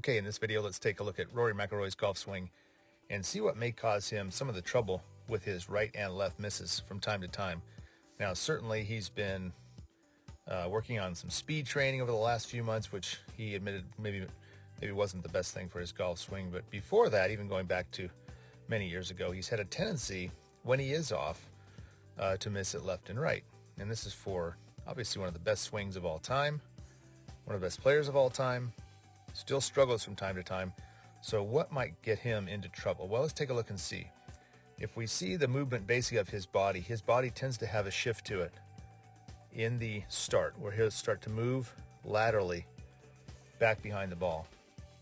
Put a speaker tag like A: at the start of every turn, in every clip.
A: Okay, in this video, let's take a look at Rory McIlroy's golf swing and see what may cause him some of the trouble with his right and left misses from time to time. Now, certainly he's been working on some speed training over the last few months, which he admitted maybe wasn't the best thing for his golf swing. But before that, even going back to many years ago, he's had a tendency when he is off to miss it left and right. And this is for obviously one of the best swings of all time, one of the best players of all time. Still struggles from time to time. So what might get him into trouble? Well, let's take a look and see. If we see the movement basically of his body tends to have a shift to it in the start, where he'll start to move laterally back behind the ball.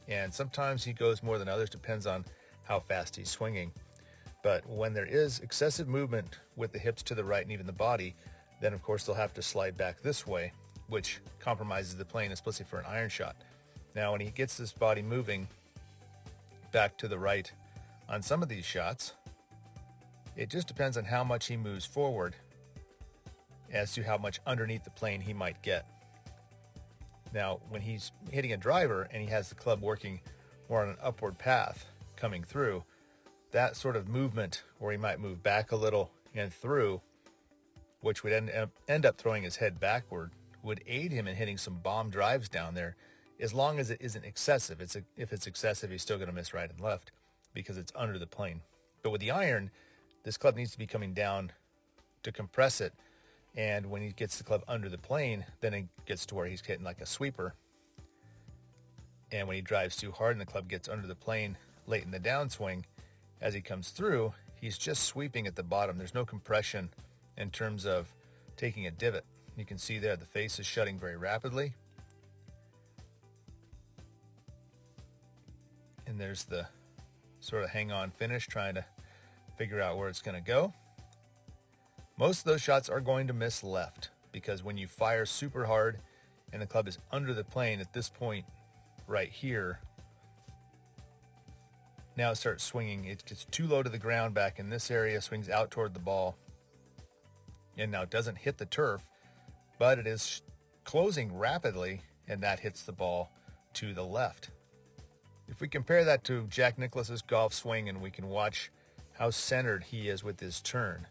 A: And sometimes he goes more than others, depends on how fast he's swinging. But when there is excessive movement with the hips to the right and even the body, then of course they'll have to slide back this way, which compromises the plane, especially for an iron shot. Now, when he gets this body moving back to the right on some of these shots, it just depends on how much he moves forward as to how much underneath the plane he might get. Now, when he's hitting a driver and he has the club working more on an upward path coming through, that sort of movement where he might move back a little and through, which would end up throwing his head backward, would aid him in hitting some bomb drives down there, as long as it isn't excessive. If it's excessive, he's still going to miss right and left because it's under the plane. But with the iron, this club needs to be coming down to compress it. And when he gets the club under the plane, then it gets to where he's hitting like a sweeper. And when he drives too hard and the club gets under the plane late in the downswing, as he comes through, he's just sweeping at the bottom. There's no compression in terms of taking a divot. You can see there the face is shutting very rapidly. And there's the sort of hang-on finish, trying to figure out where it's going to go. Most of those shots are going to miss left, because when you fire super hard and the club is under the plane at this point right here, now it starts swinging. It gets too low to the ground back in this area, swings out toward the ball, and now it doesn't hit the turf, but it is closing rapidly, and that hits the ball to the left. If we compare that to Jack Nicklaus's golf swing, and we can watch how centered he is with his turn.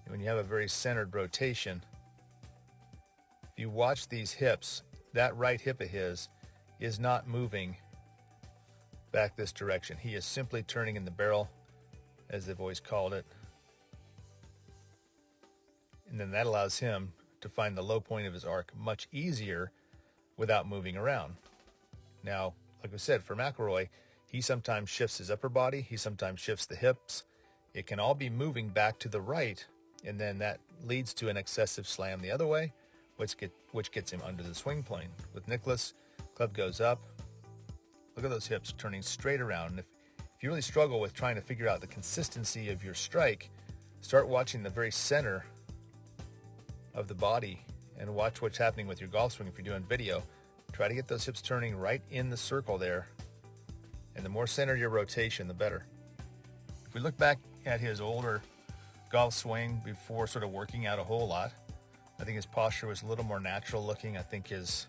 A: When you have a very centered rotation, if you watch these hips, that right hip of his is not moving back this direction. He is simply turning in the barrel, as they've always called it. And then that allows him to find the low point of his arc much easier without moving around. Now, like I said, for McIlroy, he sometimes shifts his upper body, he sometimes shifts the hips. It can all be moving back to the right, and then that leads to an excessive slam the other way, which gets him under the swing plane. With Nicklaus, club goes up. Look at those hips turning straight around. And if you really struggle with trying to figure out the consistency of your strike, start watching the very center of the body and watch what's happening with your golf swing. If you're doing video, try to get those hips turning right in the circle there. And the more centered your rotation, the better. If we look back at his older golf swing before sort of working out a whole lot, I think his posture was a little more natural looking. I think his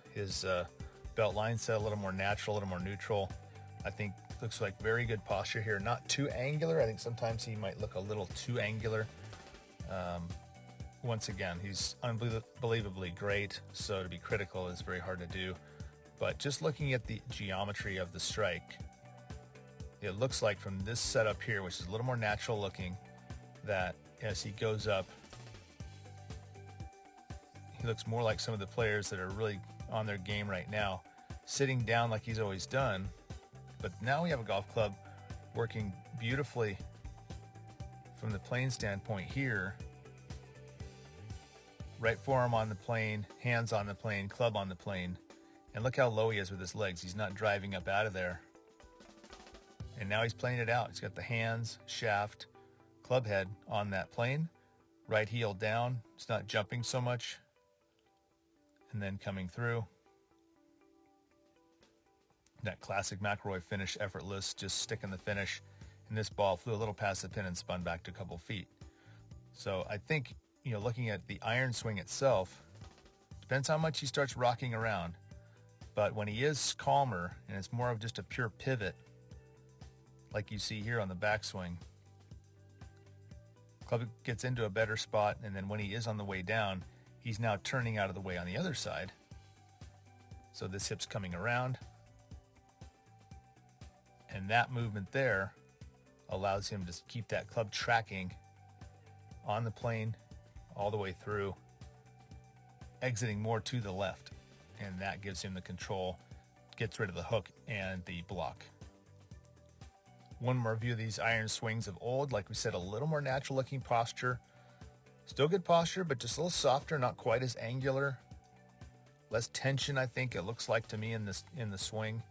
A: belt line set a little more natural, a little more neutral. I think looks like very good posture here. Not too angular. I think sometimes he might look a little too angular. Once again, he's unbelievably great, so to be critical is very hard to do. But just looking at the geometry of the strike, it looks like from this setup here, which is a little more natural looking, that as he goes up, he looks more like some of the players that are really on their game right now, sitting down like he's always done. But now we have a golf club working beautifully from the plane standpoint here. Right forearm on the plane, hands on the plane, club on the plane. And look how low he is with his legs. He's not driving up out of there. And now he's playing it out. He's got the hands, shaft, club head on that plane. Right heel down. It's not jumping so much. And then coming through. That classic McIlroy finish, effortless, just sticking the finish. And this ball flew a little past the pin and spun back to a couple feet. So I think, looking at the iron swing itself, depends how much he starts rocking around. But when he is calmer and it's more of just a pure pivot, like you see here on the backswing, club gets into a better spot, and then when he is on the way down, he's now turning out of the way on the other side. So this hip's coming around, and that movement there allows him to keep that club tracking on the plane all the way through, exiting more to the left, and that gives him the control, gets rid of the hook and the block. One more view of these iron swings of old. Like we said, a little more natural looking posture. Still good posture, but just a little softer, not quite as angular. Less tension, I think it looks like to me in the swing.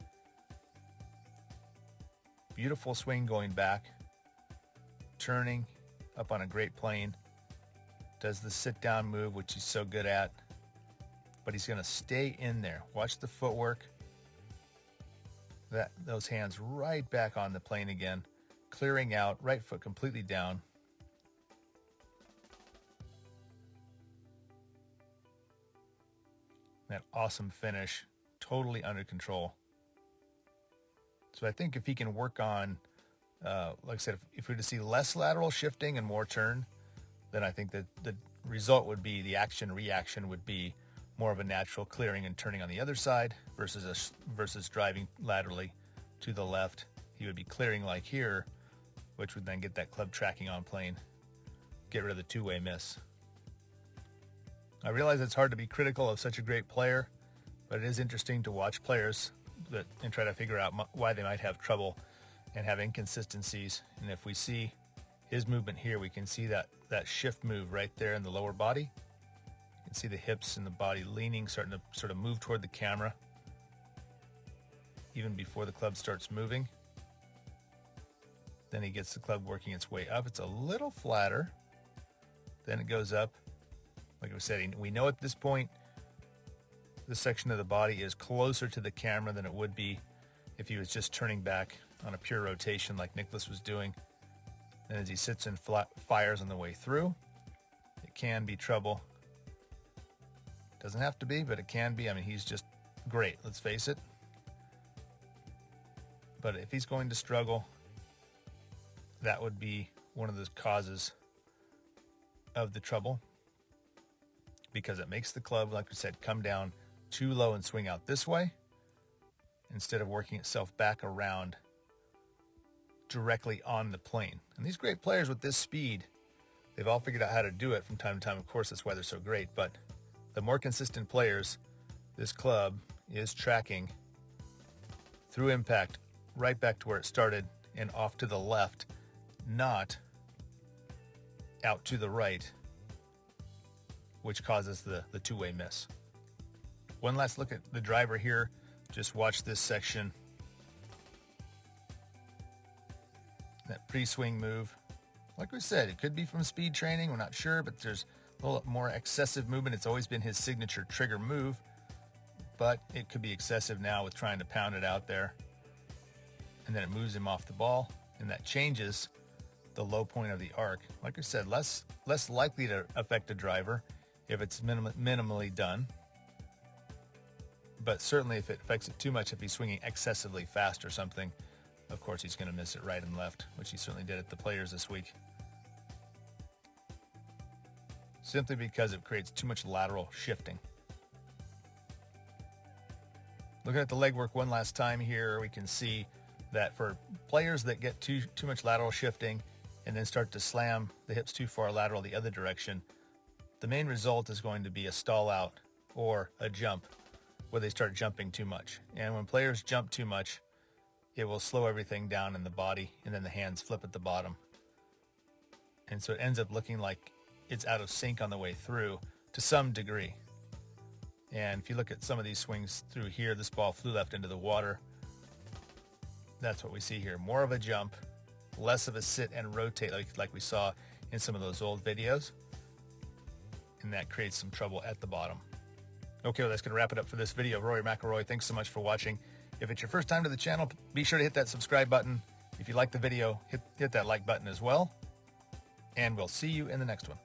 A: Beautiful swing going back. Turning up on a great plane. Does the sit down move, which he's so good at. But he's going to stay in there. Watch the footwork. Those hands right back on the plane again, clearing out, right foot completely down. That awesome finish, totally under control. So I think if he can work on, like I said, if we were to see less lateral shifting and more turn, then I think that the result would be, the action-reaction would be more of a natural clearing and turning on the other side versus driving laterally to the left. He would be clearing like here, which would then get that club tracking on plane, get rid of the two-way miss. I realize it's hard to be critical of such a great player, but it is interesting to watch players and try to figure out why they might have trouble and have inconsistencies. And if we see his movement here, we can see that shift move right there in the lower body. You can see the hips and the body leaning, starting to sort of move toward the camera even before the club starts moving. Then he gets the club working its way up. It's a little flatter. Then it goes up. Like I was saying, we know at this point this section of the body is closer to the camera than it would be if he was just turning back on a pure rotation like Nicklaus was doing. And as he sits and fires on the way through, it can be trouble. Doesn't have to be, but it can be. I mean, he's just great, let's face it. But if he's going to struggle, that would be one of the causes of the trouble, because it makes the club, like we said, come down too low and swing out this way instead of working itself back around directly on the plane. And these great players with this speed, they've all figured out how to do it from time to time. Of course, that's why they're so great. But the more consistent players, this club is tracking through impact right back to where it started and off to the left, not out to the right, which causes the two-way miss. One last look at the driver here. Just watch this section. That pre-swing move. Like we said, it could be from speed training. We're not sure, but there's a little more excessive movement. It's always been his signature trigger move, but it could be excessive now with trying to pound it out there. And then it moves him off the ball, and that changes the low point of the arc. Like I said, less likely to affect a driver if it's minimally done. But certainly if it affects it too much, if he's swinging excessively fast or something, of course he's going to miss it right and left, which he certainly did at the Players this week. Simply because it creates too much lateral shifting. Looking at the legwork one last time here, we can see that for players that get too much lateral shifting and then start to slam the hips too far lateral the other direction, the main result is going to be a stall out or a jump where they start jumping too much. And when players jump too much, it will slow everything down in the body, and then the hands flip at the bottom. And so it ends up looking like it's out of sync on the way through to some degree. And if you look at some of these swings through here, this ball flew left into the water. That's what we see here. More of a jump, less of a sit and rotate like we saw in some of those old videos. And that creates some trouble at the bottom. Okay, well, that's going to wrap it up for this video. Rory McIlroy, thanks so much for watching. If it's your first time to the channel, be sure to hit that subscribe button. If you like the video, hit that like button as well. And we'll see you in the next one.